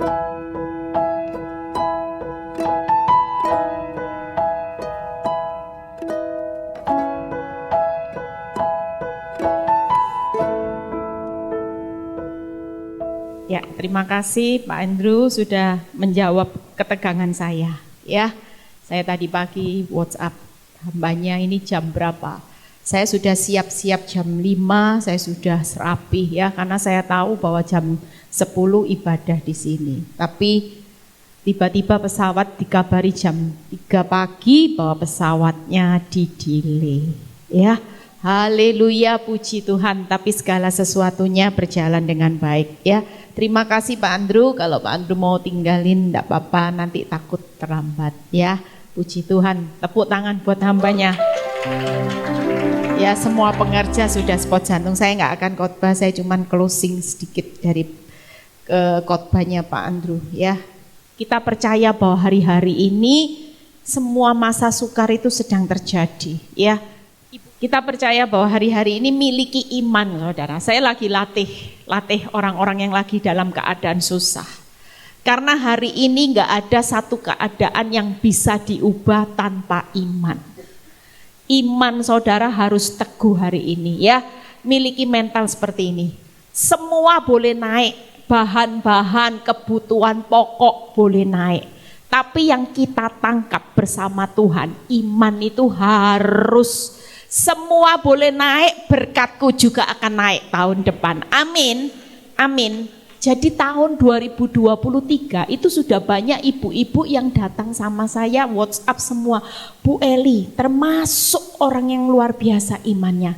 Ya, terima kasih Pak Andrew sudah menjawab ketegangan saya. Ya, saya tadi pagi WhatsApp hambanya ini jam berapa. Saya sudah siap-siap jam 5, saya sudah serapih ya, karena saya tahu bahwa jam 10 ibadah di sini. Tapi tiba-tiba pesawat dikabari jam 3 pagi bahwa pesawatnya di-delay. Ya, haleluya, puji Tuhan, tapi segala sesuatunya berjalan dengan baik ya. Terima kasih Pak Andrew, kalau Pak Andrew mau tinggalin enggak apa-apa, nanti takut terlambat ya. Puji Tuhan, tepuk tangan buat hambanya. Ya, semua pengerja sudah spot jantung, saya enggak akan khotbah, saya cuman closing sedikit dari khotbahnya Pak Andrew ya. Kita percaya bahwa hari-hari ini semua masa sukar itu sedang terjadi ya. Kita percaya bahwa hari-hari ini miliki iman, saudara. Saya lagi latih orang-orang yang lagi dalam keadaan susah. Karena hari ini nggak ada satu keadaan yang bisa diubah tanpa iman. Iman saudara harus teguh hari ini ya. Miliki mental seperti ini. Semua boleh naik, bahan-bahan kebutuhan pokok boleh naik. Tapi yang kita tangkap bersama Tuhan, iman itu harus. Semua boleh naik, berkatku juga akan naik tahun depan. Amin, amin. Jadi tahun 2023 itu sudah banyak ibu-ibu yang datang sama saya, WhatsApp semua. Bu Eli, termasuk orang yang luar biasa imannya.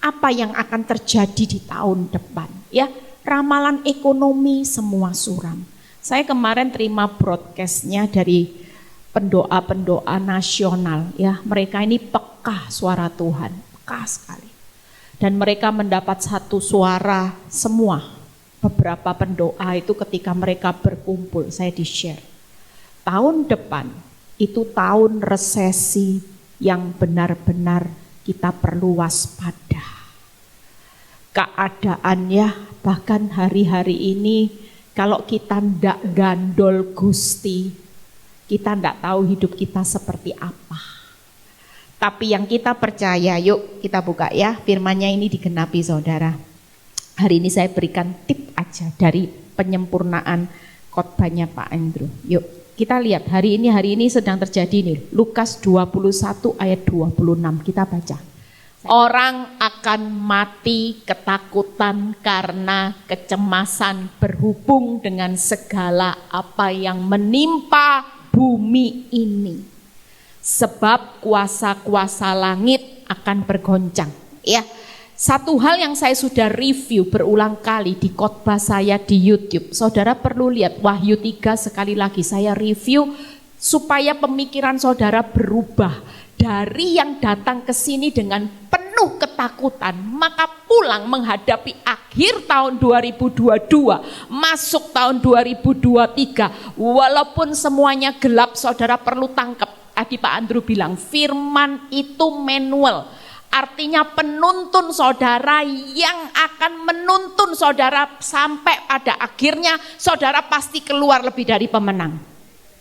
Apa yang akan terjadi di tahun depan? Ya, ramalan ekonomi semua suram. Saya kemarin terima broadcastnya dari pendoa-pendoa nasional ya, mereka ini peka suara Tuhan, peka sekali. Dan mereka mendapat satu suara semua. Beberapa pendoa itu ketika mereka berkumpul, saya di-share. Tahun depan itu tahun resesi yang benar-benar kita perlu waspada. Keadaannya bahkan hari-hari ini kalau kita ndak gandol Gusti, kita tidak tahu hidup kita seperti apa. Tapi yang kita percaya, yuk kita buka ya, firman-Nya ini digenapi saudara. Hari ini saya berikan tip aja dari penyempurnaan khotbahnya Pak Andrew. Yuk kita lihat hari ini sedang terjadi nih. Lukas 21 ayat 26 kita baca. Orang akan mati ketakutan karena kecemasan berhubung dengan segala apa yang menimpa bumi ini, sebab kuasa-kuasa langit akan bergoncang. Ya, satu hal yang saya sudah review berulang kali di khotbah saya di YouTube. Saudara perlu lihat Wahyu 3 sekali lagi saya review supaya pemikiran saudara berubah dari yang datang ke sini dengan penuh ketakutan, maka pulang menghadapi akhir tahun 2022, masuk tahun 2023, walaupun semuanya gelap, saudara perlu tangkap. Tadi Pak Andrew bilang, firman itu manual, artinya penuntun saudara yang akan menuntun saudara sampai pada akhirnya saudara pasti keluar lebih dari pemenang.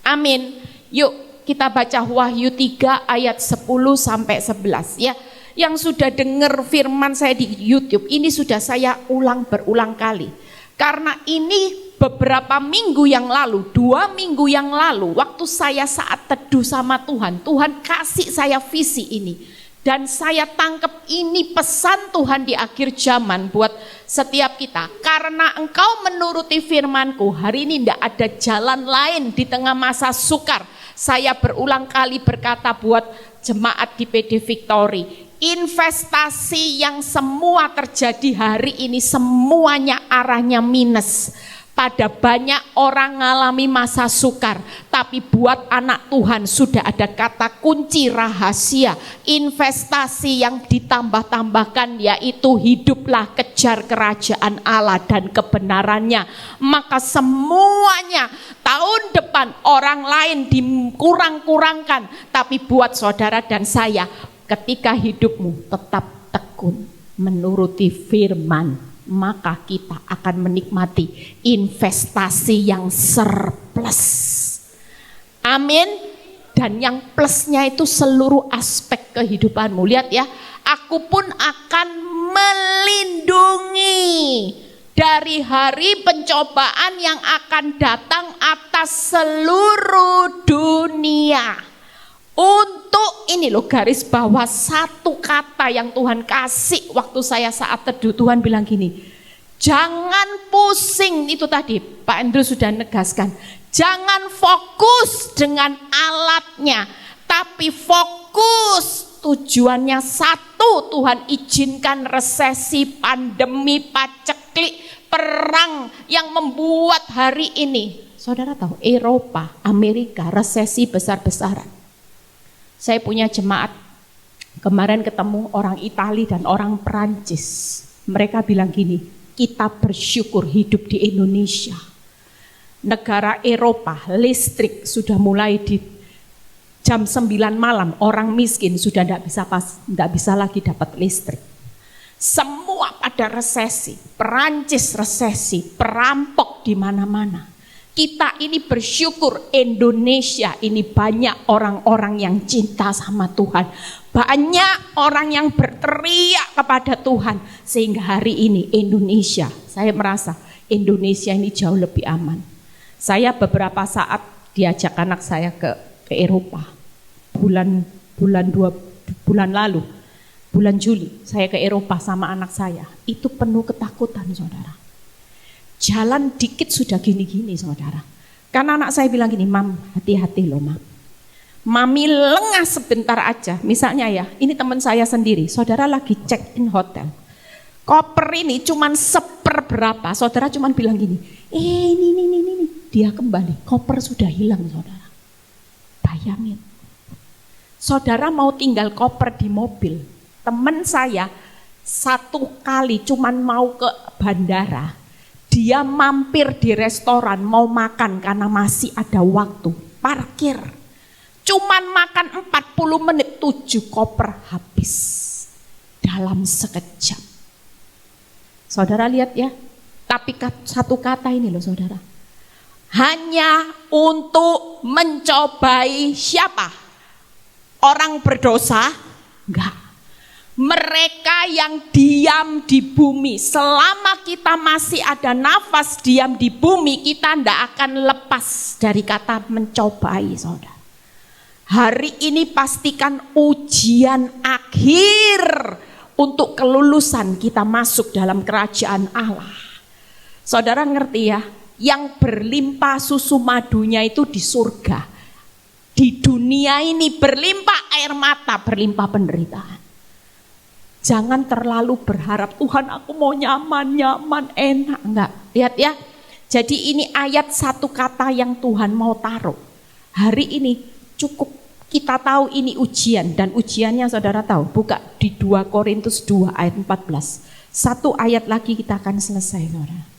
Amin. Yuk kita baca Wahyu 3 ayat 10 sampai 11 ya. Yang sudah dengar firman saya di YouTube, ini sudah saya berulang kali. Karena ini beberapa minggu yang lalu, 2 minggu yang lalu, waktu saya saat teduh sama Tuhan, Tuhan kasih saya visi ini. Dan saya tangkap ini pesan Tuhan di akhir zaman buat setiap kita. Karena engkau menuruti firmanku, hari ini tidak ada jalan lain di tengah masa sukar. Saya berulang kali berkata buat jemaat di PD Victory, investasi yang semua terjadi hari ini semuanya arahnya minus. Pada banyak orang mengalami masa sukar, tapi buat anak Tuhan sudah ada kata kunci rahasia, investasi yang ditambah-tambahkan, yaitu hiduplah kejar kerajaan Allah dan kebenarannya. Maka semuanya tahun depan orang lain dikurang-kurangkan, tapi buat saudara dan saya, ketika hidupmu tetap tekun menuruti firman maka kita akan menikmati investasi yang surplus. Amin. Dan yang plusnya itu seluruh aspek kehidupanmu. Lihat ya, aku pun akan melindungi dari hari pencobaan yang akan datang atas seluruh dunia. Untuk ini loh, garis bawah satu kata yang Tuhan kasih waktu saya saat teduh. Tuhan bilang gini, jangan pusing, itu tadi Pak Andrew sudah negaskan. Jangan fokus dengan alatnya, tapi fokus tujuannya satu. Tuhan izinkan resesi, pandemi, paceklik, perang yang membuat hari ini, saudara tahu, Eropa, Amerika, resesi besar-besaran. Saya punya jemaat, kemarin ketemu orang Itali dan orang Perancis. Mereka bilang gini, kita bersyukur hidup di Indonesia. Negara Eropa, listrik sudah mulai di jam 9 malam, orang miskin sudah tidak bisa lagi dapat listrik. Semua pada resesi, Perancis resesi, perampok di mana-mana. Kita ini bersyukur Indonesia ini banyak orang-orang yang cinta sama Tuhan. Banyak orang yang berteriak kepada Tuhan. Sehingga hari ini Indonesia, saya merasa Indonesia ini jauh lebih aman. Saya beberapa saat diajak anak saya ke Eropa. Bulan lalu, bulan Juli, saya ke Eropa sama anak saya. Itu penuh ketakutan, saudara. Jalan dikit sudah gini-gini, saudara. Karena anak saya bilang gini, Mam, hati-hati loh, Mam. Mami lengah sebentar aja. Misalnya ya, ini teman saya sendiri, saudara lagi check in hotel. Koper ini cuman seperberapa, saudara cuman bilang gini, ini. Dia kembali, koper sudah hilang, saudara. Bayangin. Saudara mau tinggal koper di mobil. Teman saya satu kali cuman mau ke bandara. Dia mampir di restoran mau makan karena masih ada waktu. Parkir. Cuman makan 40 menit, 7 koper habis. Dalam sekejap. Saudara lihat ya. Tapi satu kata ini loh, saudara. Hanya untuk mencobai siapa? Orang berdosa? Enggak. Mereka yang diam di bumi. Selama kita masih ada nafas diam di bumi, kita tidak akan lepas dari kata mencobai, saudara. Hari ini pastikan ujian akhir untuk kelulusan kita masuk dalam kerajaan Allah. Saudara ngerti ya? Yang berlimpah susu madunya itu di surga. Di dunia ini berlimpah air mata, berlimpah penderitaan. Jangan terlalu berharap, Tuhan aku mau nyaman, enak. Enggak, lihat ya. Jadi ini ayat satu kata yang Tuhan mau taruh. Hari ini cukup kita tahu ini ujian. Dan ujiannya saudara tahu, buka di 2 Korintus 2 ayat 14. Satu ayat lagi kita akan selesai, saudara.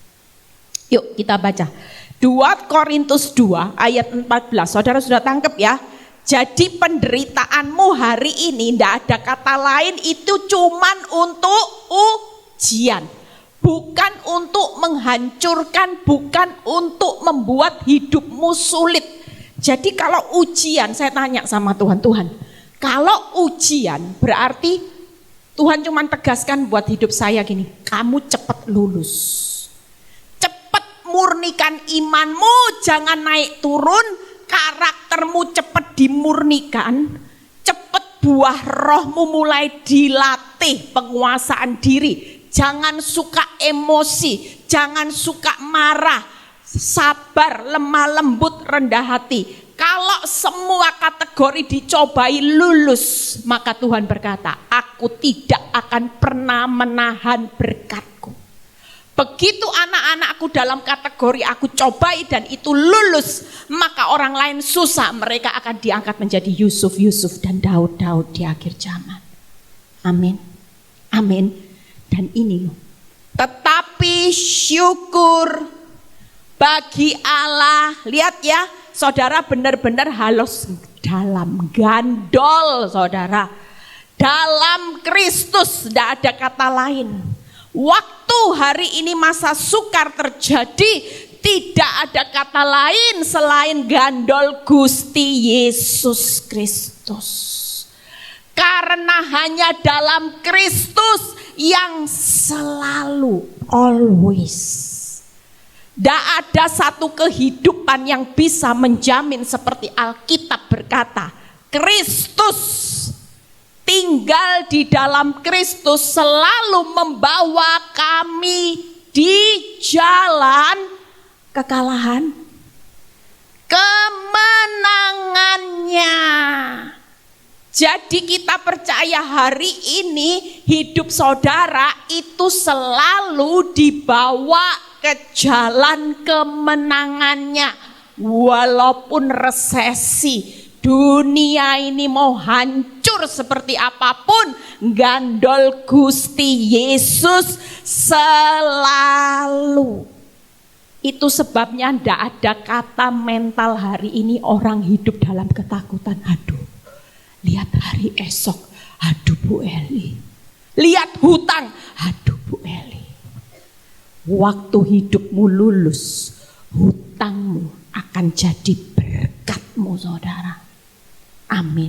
Yuk kita baca 2 Korintus 2 ayat 14. Saudara sudah tangkap ya. Jadi penderitaanmu hari ini tidak ada kata lain, itu cuman untuk ujian. Bukan untuk menghancurkan, bukan untuk membuat hidupmu sulit. Jadi kalau ujian, saya tanya sama Tuhan, kalau ujian berarti Tuhan cuman tegaskan buat hidup saya gini, kamu cepat lulus. Murnikan imanmu, jangan naik turun, karaktermu cepat dimurnikan, cepat buah rohmu mulai dilatih, penguasaan diri, jangan suka emosi, jangan suka marah, sabar, lemah lembut, rendah hati. Kalau semua kategori dicobai lulus, maka Tuhan berkata, aku tidak akan pernah menahan berkat-Ku. Begitu anak-anakku dalam kategori aku cobai dan itu lulus, maka orang lain susah, mereka akan diangkat menjadi Yusuf dan Daud di akhir zaman. Amin. Amin. Dan ini loh. Tetapi syukur bagi Allah. Lihat ya, saudara benar-benar halus dalam gandol, saudara. Dalam Kristus tidak ada kata lain. Waktu hari ini masa sukar terjadi, tidak ada kata lain selain gandol Gusti Yesus Kristus. Karena hanya dalam Kristus yang selalu, always. Tidak ada satu kehidupan yang bisa menjamin seperti Alkitab berkata, Kristus, tinggal di dalam Kristus selalu membawa kami di jalan kekalahan, kemenangannya. Jadi kita percaya hari ini hidup saudara itu selalu dibawa ke jalan kemenangannya. Walaupun resesi, dunia ini mau hancur seperti apapun, gandol Gusti Yesus selalu. Itu sebabnya ndak ada kata mental hari ini orang hidup dalam ketakutan. Aduh, lihat hari esok, aduh Bu Eli. Lihat hutang, aduh Bu Eli. Waktu hidupmu lulus, hutangmu akan jadi berkatmu saudara. Amin.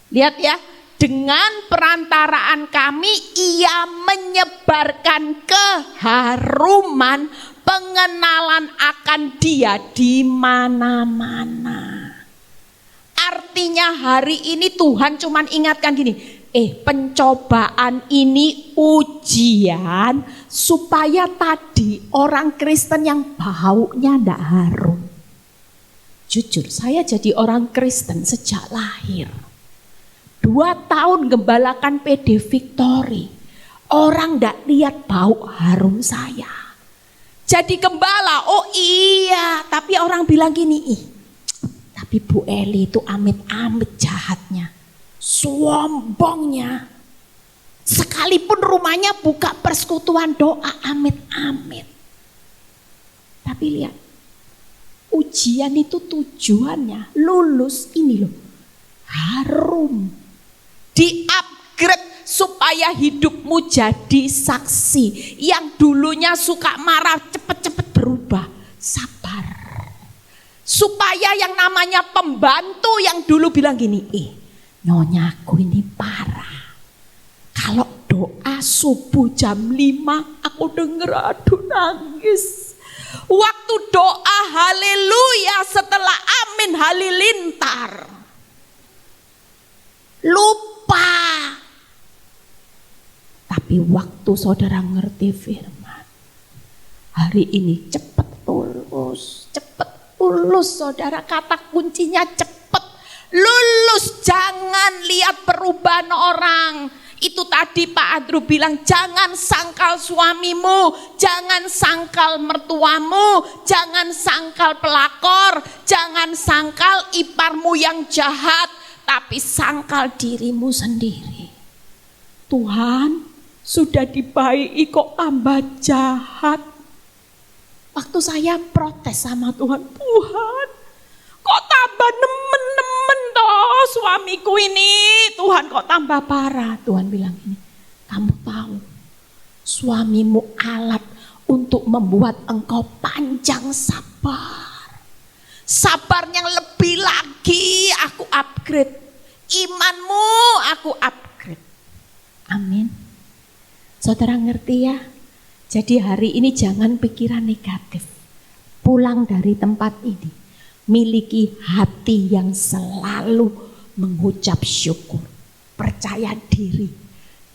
Lihat ya, dengan perantaraan kami ia menyebarkan keharuman pengenalan akan Dia di mana-mana. Artinya hari ini Tuhan cuman ingatkan gini, pencobaan ini ujian supaya tadi orang Kristen yang baunya ndak harum. Jujur, saya jadi orang Kristen sejak lahir. 2 tahun gembalakan PD Victory, orang ndak lihat bau harum saya. Jadi gembala, oh iya, tapi orang bilang gini, tapi Bu Eli itu amit-amit jahatnya, sombongnya. Sekalipun rumahnya buka persekutuan doa, amit-amit. Tapi lihat, ujian itu tujuannya, lulus ini loh, harum, di-upgrade supaya hidupmu jadi saksi. Yang dulunya suka marah cepet-cepet berubah, sabar. Supaya yang namanya pembantu yang dulu bilang gini, nonyaku ini parah. Kalau doa subuh jam 5 aku denger aduh nangis. Waktu doa haleluya setelah amin halilintar. Lupa. Tapi waktu saudara ngerti firman, hari ini cepat lulus, saudara, kata kuncinya cepat lulus. Jangan lihat perubahan orang. Itu tadi Pak Andrew bilang, jangan sangkal suamimu, jangan sangkal mertuamu, jangan sangkal pelakor, jangan sangkal iparmu yang jahat, tapi sangkal dirimu sendiri. Tuhan, sudah dibaiki kok tambah jahat. Waktu saya protes sama Tuhan, Tuhan kok tambah nemen-nemen toh suamiku ini, Tuhan kok tambah parah. Tuhan bilang ini, kamu tahu suamimu alat untuk membuat engkau panjang sabar. Sabar yang lebih lagi aku upgrade, imanmu aku upgrade. Amin. Saudara ngerti ya? Jadi hari ini jangan pikiran negatif. Pulang dari tempat ini, miliki hati yang selalu mengucap syukur. Percaya diri.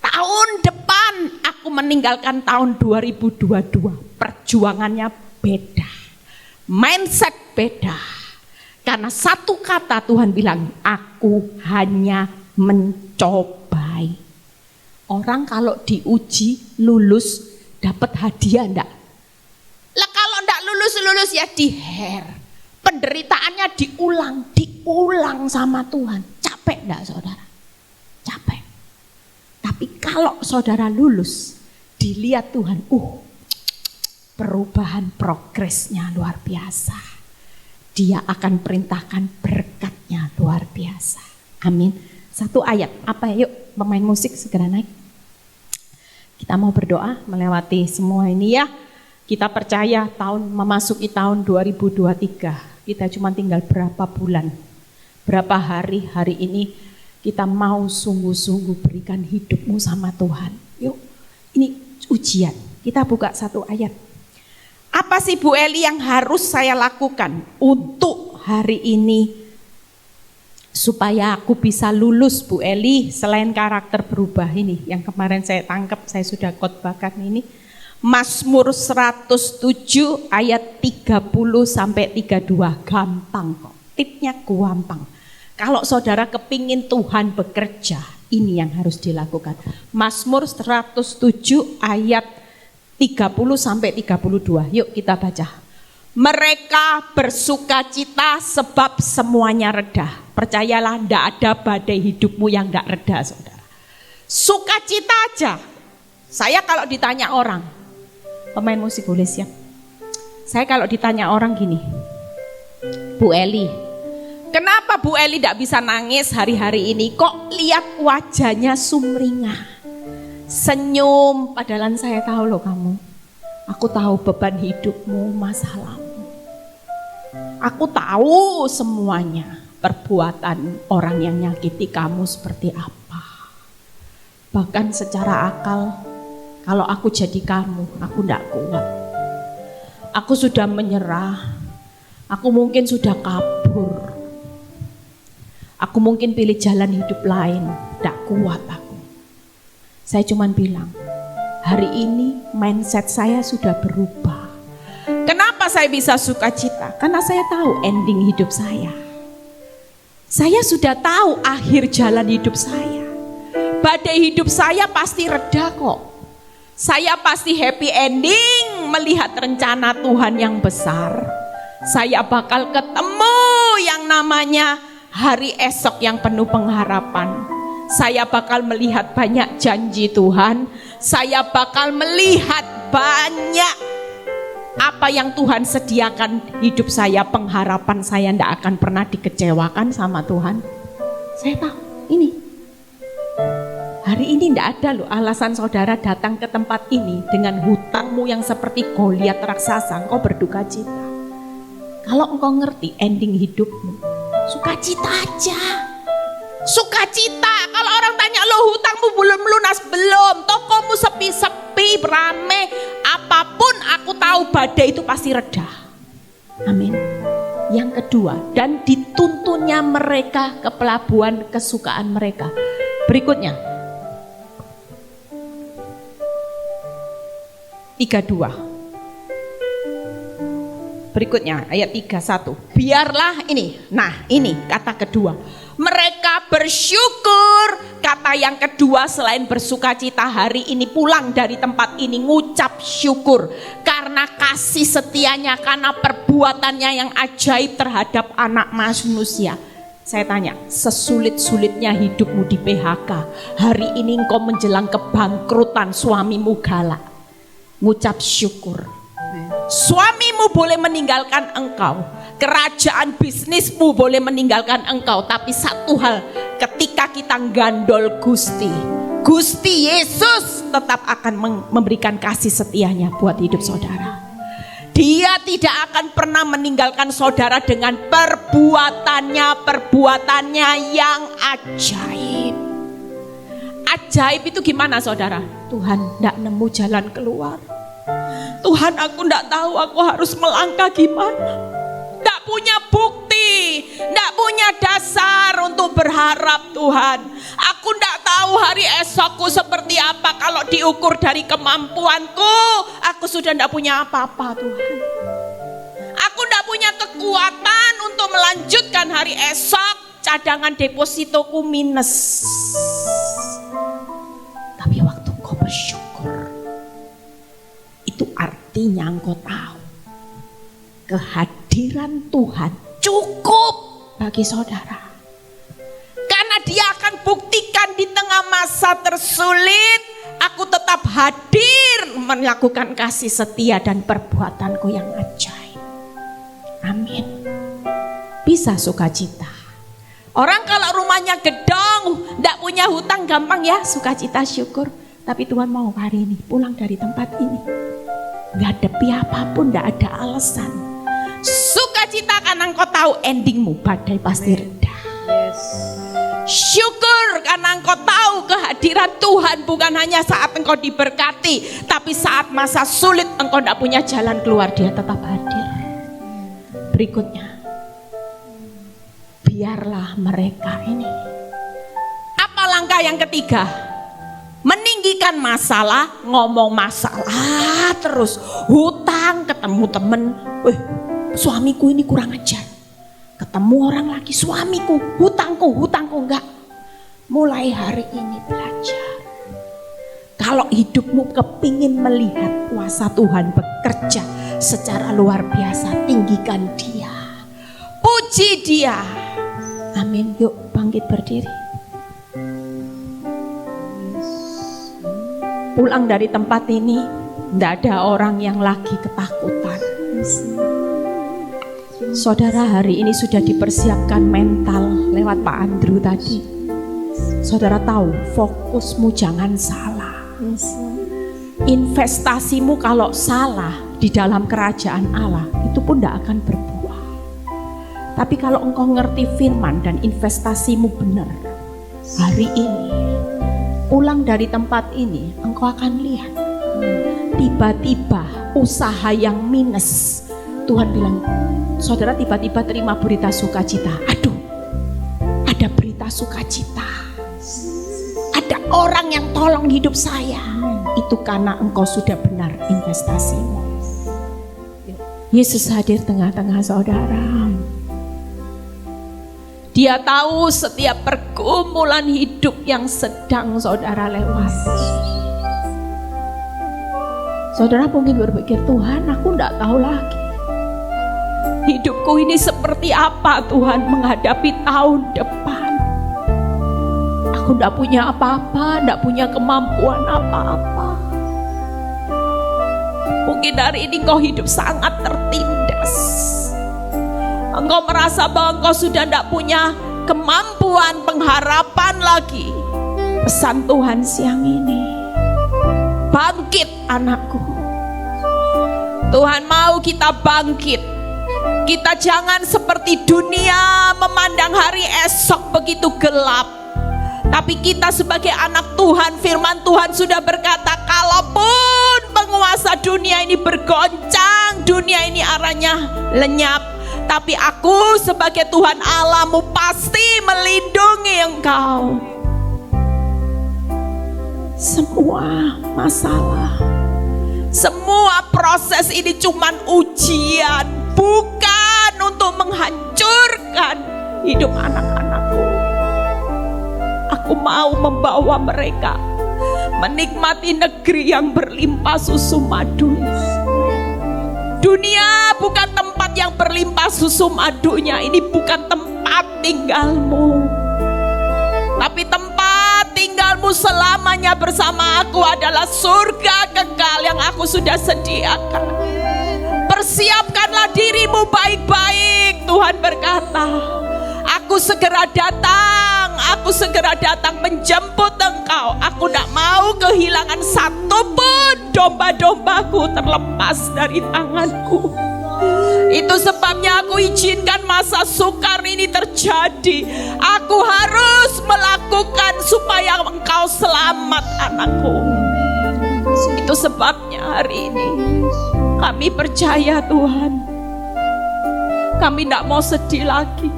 Tahun depan aku meninggalkan tahun 2022. Perjuangannya beda. Mindset beda. Karena satu kata Tuhan bilang, aku hanya mencobai. Orang kalau diuji, lulus, dapat hadiah enggak? Lah kalau enggak lulus ya diher. Penderitaannya diulang sama Tuhan. Capek enggak saudara? Capek. Tapi kalau saudara lulus, dilihat Tuhan, perubahan progresnya luar biasa. Dia akan perintahkan berkatnya luar biasa. Amin. Satu ayat, apa yuk pemain musik segera naik. Kita mau berdoa melewati semua ini ya. Kita percaya memasuki tahun 2023. Kita cuma tinggal berapa bulan, berapa hari ini kita mau sungguh-sungguh berikan hidupmu sama Tuhan. Yuk, ini ujian. Kita buka satu ayat. Apa sih Bu Eli yang harus saya lakukan untuk hari ini supaya aku bisa lulus, Bu Eli, selain karakter berubah ini yang kemarin saya tangkap, saya sudah khotbahkan ini. Mazmur 107 ayat 30 sampai 32, gampang kok. Tipnya gampang. Kalau saudara kepingin Tuhan bekerja, ini yang harus dilakukan. Mazmur 107 ayat 30 sampai 32. Yuk kita baca. Mereka bersukacita sebab semuanya reda. Percayalah, tidak ada badai hidupmu yang tidak reda, saudara. Sukacita aja. Saya kalau ditanya orang, pemain musik boleh siap. Saya kalau ditanya orang gini, Bu Eli, kenapa Bu Eli tidak bisa nangis hari-hari ini? Kok lihat wajahnya sumringah, senyum, padahal saya tahu loh kamu. Aku tahu beban hidupmu, masalahmu. Aku tahu semuanya, perbuatan orang yang nyakiti kamu seperti apa. Bahkan secara akal, kalau aku jadi kamu, aku tidak kuat. Aku sudah menyerah, aku mungkin sudah kabur. Aku mungkin pilih jalan hidup lain, tidak kuat aku. Saya cuma bilang, hari ini mindset saya sudah berubah. Kenapa saya bisa sukacita? Karena saya tahu ending hidup saya. Saya sudah tahu akhir jalan hidup saya. Badai hidup saya pasti reda kok. Saya pasti happy ending melihat rencana Tuhan yang besar. Saya bakal ketemu yang namanya hari esok yang penuh pengharapan. Saya bakal melihat banyak janji Tuhan. Saya bakal melihat banyak apa yang Tuhan sediakan hidup saya. Pengharapan saya tidak akan pernah dikecewakan sama Tuhan. Saya tahu ini. Hari ini tidak ada loh alasan saudara datang ke tempat ini dengan hutangmu yang seperti Goliat raksasa. Engkau berduka cita. Kalau engkau ngerti ending hidupmu, sukacita aja. Sukacita. Kalau orang tanya, lo hutangmu belum lunas? Belum. Tokomu sepi-sepi, beramai. Apapun aku tahu badai itu pasti reda. Amin. Yang kedua, dan dituntunnya mereka ke pelabuhan kesukaan mereka. Berikutnya. 32. Berikutnya ayat 31. Biarlah ini. Nah, ini kata kedua. Mereka bersyukur. Kata yang kedua selain bersukacita, hari ini pulang dari tempat ini ngucap syukur karena kasih setianya, karena perbuatannya yang ajaib terhadap anak manusia. Saya tanya, sesulit-sulitnya hidupmu di PHK, hari ini engkau menjelang kebangkrutan, suamimu galak, ngucap syukur. Suamimu boleh meninggalkan engkau, kerajaan bisnismu boleh meninggalkan engkau, tapi satu hal, ketika kita gandol Gusti Yesus tetap akan memberikan kasih setianya buat hidup saudara. Dia tidak akan pernah meninggalkan saudara dengan perbuatannya yang ajaib. Ajaib itu gimana saudara? Tuhan tidak nemu jalan keluar. Tuhan, aku tidak tahu aku harus melangkah gimana. Tidak punya bukti, tidak punya dasar untuk berharap Tuhan. Aku tidak tahu hari esokku seperti apa. Kalau diukur dari kemampuanku, aku sudah tidak punya apa-apa Tuhan. Aku tidak punya kekuatan untuk melanjutkan hari esok. Cadangan depositoku minus. Tapi waktu kau bersyukur, itu artinya engkau tahu kehadiran Tuhan cukup bagi saudara. Karena dia akan buktikan di tengah masa tersulit, aku tetap hadir melakukan kasih setia dan perbuatanku yang ajaib. Amin. Bisa sukacita. Orang kalau rumahnya gedong, tidak punya hutang gampang ya sukacita syukur. Tapi Tuhan mau hari ini pulang dari tempat ini, gak ada apapun, gak ada alasan. Sukacita karena engkau tahu endingmu, badai pasti reda. Syukur karena engkau tahu kehadiran Tuhan bukan hanya saat engkau diberkati, tapi saat masa sulit engkau tidak punya jalan keluar, Dia tetap hadir. Berikutnya, biarlah mereka ini. Apa langkah yang ketiga? Meninggikan masalah, ngomong masalah terus, hutang, ketemu temen, suamiku ini kurang ajar, ketemu orang lagi, suamiku, hutangku enggak. Mulai hari ini belajar, kalau hidupmu kepingin melihat kuasa Tuhan bekerja secara luar biasa, tinggikan Dia, puji Dia. Amin. Yuk bangkit berdiri. Pulang dari tempat ini, tidak ada orang yang lagi ketakutan. Saudara, hari ini sudah dipersiapkan mental lewat Pak Andrew tadi. Saudara tahu, fokusmu jangan salah. Investasimu kalau salah di dalam kerajaan Allah, itu pun tidak akan berbuah. Tapi kalau engkau ngerti firman dan investasimu benar, hari ini pulang dari tempat ini, engkau akan lihat tiba-tiba usaha yang minus, Tuhan bilang, saudara tiba-tiba terima berita sukacita. Aduh, ada berita sukacita, ada orang yang tolong hidup saya. Itu karena engkau sudah benar investasimu. Yesus hadir tengah-tengah saudara. Dia tahu setiap pergumulan hidup yang sedang saudara lewati. Saudara mungkin berpikir, Tuhan, aku tidak tahu lagi hidupku ini seperti apa Tuhan menghadapi tahun depan. Aku tidak punya apa-apa, tidak punya kemampuan apa-apa. Mungkin hari ini kau hidup sangat tertindas. Engkau merasa bahwa engkau sudah tidak punya kemampuan, pengharapan lagi. Pesan Tuhan siang ini, bangkit anakku. Tuhan mau kita bangkit. Kita jangan seperti dunia memandang hari esok begitu gelap. Tapi kita sebagai anak Tuhan, firman Tuhan sudah berkata, kalaupun penguasa dunia ini bergoncang, dunia ini arahnya lenyap, tapi aku sebagai Tuhan Allahmu pasti melindungi engkau. Semua masalah, semua proses ini cuman ujian, bukan untuk menghancurkan hidup anak-anakku. Aku mau membawa mereka menikmati negeri yang berlimpah susu madu. Dunia bukan tempat yang berlimpah susu madunya. Ini bukan tempat tinggalmu, tapi tempat tinggalmu selamanya bersama aku adalah surga kekal yang aku sudah sediakan. Persiapkanlah dirimu baik-baik, Tuhan berkata. Aku segera datang menjemput engkau. Aku tidak mau kehilangan satupun domba-dombaku terlepas dari tanganku. Itu sebabnya aku izinkan masa sukar ini terjadi. Aku harus melakukan supaya engkau selamat, anakku. Itu sebabnya hari ini kami percaya Tuhan, kami tidak mau sedih lagi.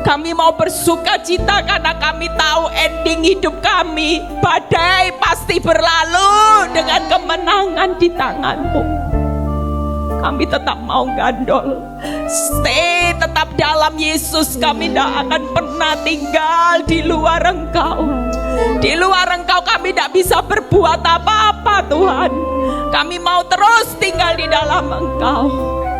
Kami mau bersuka cita karena kami tahu ending hidup kami, badai pasti berlalu dengan kemenangan di tanganmu. Kami tetap mau gandol, stay tetap dalam Yesus. Kami tidak akan pernah tinggal di luar Engkau. Di luar Engkau kami tidak bisa berbuat apa-apa Tuhan. Kami mau terus tinggal di dalam Engkau.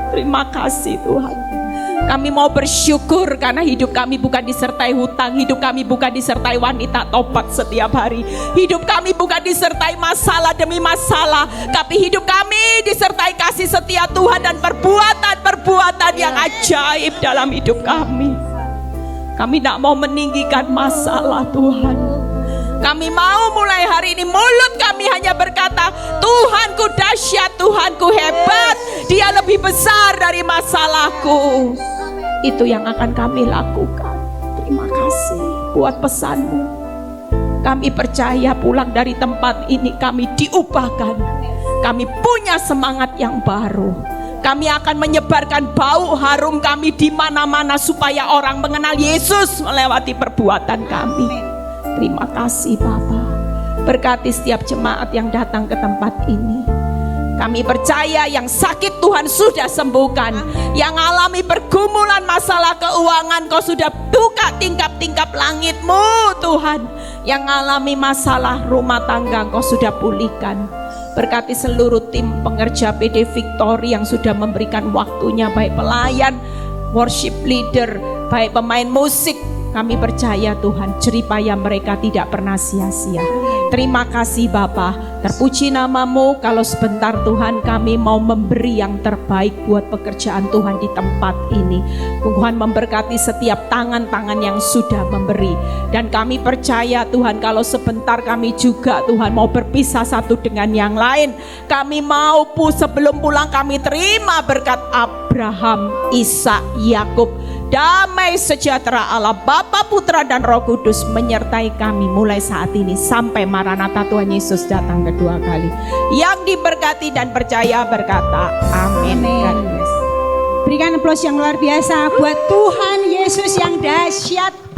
Terima kasih Tuhan. Kami mau bersyukur karena hidup kami bukan disertai hutang. Hidup kami bukan disertai wanita tobat setiap hari. Hidup kami bukan disertai masalah demi masalah, tapi hidup kami disertai kasih setia Tuhan dan perbuatan-perbuatan yang ajaib dalam hidup kami. Kami tidak mau meninggikan masalah Tuhan. Kami mau mulai hari ini mulut kami hanya berkata, Tuhanku dahsyat, Tuhanku hebat, Dia lebih besar dari masalahku. Itu yang akan kami lakukan. Terima kasih buat pesanmu. Kami percaya pulang dari tempat ini kami diubahkan. Kami punya semangat yang baru. Kami akan menyebarkan bau harum kami di mana-mana supaya orang mengenal Yesus melewati perbuatan kami. Terima kasih Bapa. Berkati setiap jemaat yang datang ke tempat ini. Kami percaya yang sakit Tuhan sudah sembuhkan. Yang alami pergumulan masalah keuangan Kau sudah buka tingkap-tingkap langit-Mu Tuhan. Yang alami masalah rumah tangga Kau sudah pulihkan. Berkati seluruh tim pengerja PD Victory yang sudah memberikan waktunya, baik pelayan, worship leader, baik pemain musik. Kami percaya Tuhan, jeripaya mereka tidak pernah sia-sia. Terima kasih Bapa. Terpuji nama-Mu. Kalau sebentar Tuhan kami mau memberi yang terbaik buat pekerjaan Tuhan di tempat ini. Tuhan memberkati setiap tangan-tangan yang sudah memberi. Dan kami percaya Tuhan, kalau sebentar kami juga Tuhan mau berpisah satu dengan yang lain. Kami mau sebelum pulang kami terima berkat Abraham, Ishak, Yakub. Damai sejahtera Allah Bapa, Putra dan Roh Kudus menyertai kami mulai saat ini sampai Maranatha Tuhan Yesus datang kedua kali. Yang diberkati dan percaya berkata amin. Berikan aplaus yang luar biasa buat Tuhan Yesus yang dahsyat.